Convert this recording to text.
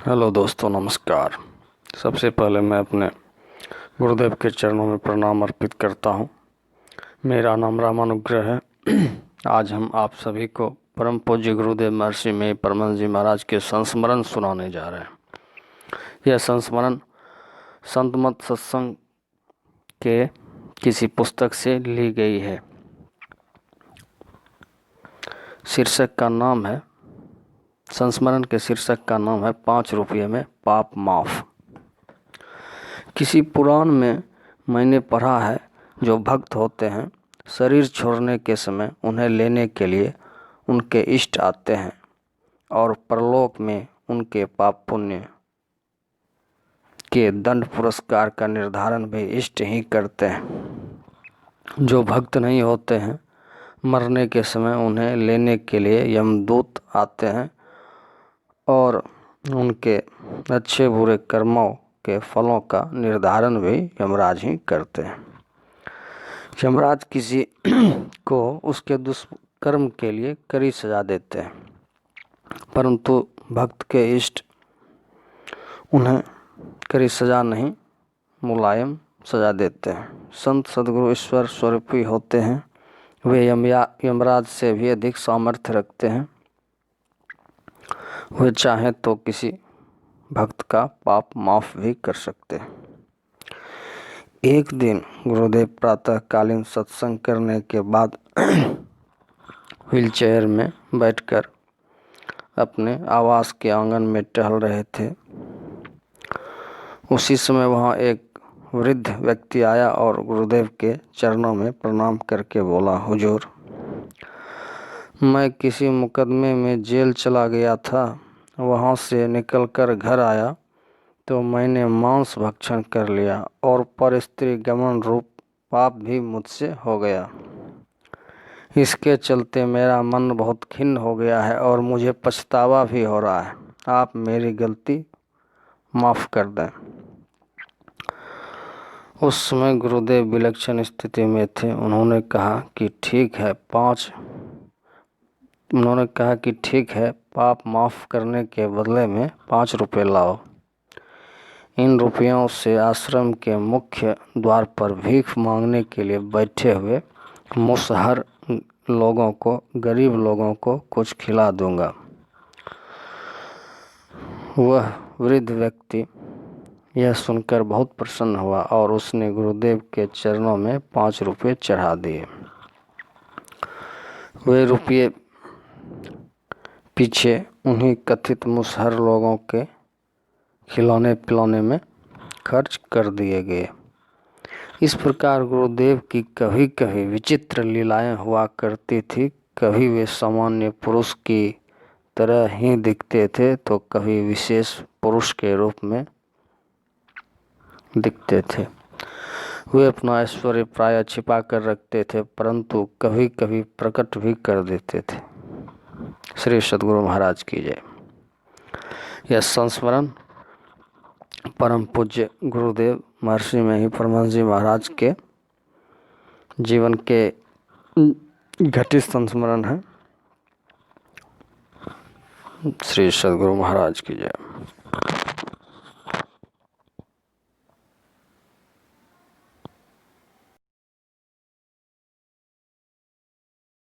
Hello दोस्तों, नमस्कार। सबसे पहले मैं अपने गुरुदेव के चरणों में प्रणाम अर्पित करता हूँ। मेरा नाम रामानुग्रह है। आज हम आप सभी को परम पूज्य गुरुदेव महर्षि में परमानंद जी महाराज के संस्मरण सुनाने जा रहे हैं। यह संस्मरण संत मत सत्संग के किसी पुस्तक से ली गई है। शीर्षक का नाम है, संस्मरण के शीर्षक का नाम है 5 रुपये में पाप माफ। किसी पुराण में मैंने पढ़ा है, जो भक्त होते हैं शरीर छोड़ने के समय उन्हें लेने के लिए उनके इष्ट आते हैं और परलोक में उनके पाप पुण्य के दंड पुरस्कार का निर्धारण भी इष्ट ही करते हैं। जो भक्त नहीं होते हैं, मरने के समय उन्हें लेने के लिए यमदूत आते हैं और उनके अच्छे बुरे कर्मों के फलों का निर्धारण भी यमराज ही करते हैं। यमराज किसी को उसके दुष्कर्म के लिए कड़ी सजा देते हैं, परंतु भक्त के इष्ट उन्हें कड़ी सजा नहीं, मुलायम सजा देते हैं। संत सद्गुरु ईश्वर स्वरूपी होते हैं। वे यमराज से भी अधिक सामर्थ्य रखते हैं। वे चाहें तो किसी भक्त का पाप माफ भी कर सकते हैं। एक दिन गुरुदेव प्रातःकालीन सत्संग करने के बाद व्हीलचेयर में बैठकर अपने आवास के आंगन में टहल रहे थे। उसी समय वहां एक वृद्ध व्यक्ति आया और गुरुदेव के चरणों में प्रणाम करके बोला, हुजूर, मैं किसी मुकदमे में जेल चला गया था। वहां से निकलकर घर आया तो मैंने मांस भक्षण कर लिया और पर स्त्री गमन रूप पाप भी मुझसे हो गया। इसके चलते मेरा मन बहुत खिन्न हो गया है और मुझे पछतावा भी हो रहा है। आप मेरी गलती माफ कर दें। उस समय गुरुदेव विलक्षण स्थिति में थे। उन्होंने कहा कि ठीक है, पाप माफ करने के बदले में 5 रुपये लाओ। इन रुपयों से आश्रम के मुख्य द्वार पर भीख मांगने के लिए बैठे हुए मुसहर लोगों को, गरीब लोगों को कुछ खिला दूंगा। वह वृद्ध व्यक्ति यह सुनकर बहुत प्रसन्न हुआ और उसने गुरुदेव के चरणों में 5 रुपये चढ़ा दिए। वे रुपये पीछे उन्हीं कथित मुसहर लोगों के खिलौने पिलौने में खर्च कर दिए गए। इस प्रकार गुरुदेव की कभी कभी विचित्र लीलाएं हुआ करती थी। कभी वे सामान्य पुरुष की तरह ही दिखते थे तो कभी विशेष पुरुष के रूप में दिखते थे। वे अपना ऐश्वर्य प्राय छिपा कर रखते थे, परंतु कभी कभी प्रकट भी कर देते थे। श्री सद्गुरु महाराज की जय। यह संस्मरण परम पूज्य गुरुदेव महर्षि में ही परमानंद जी महाराज के जीवन के घटित संस्मरण है। श्री सद्गुरु महाराज की जय।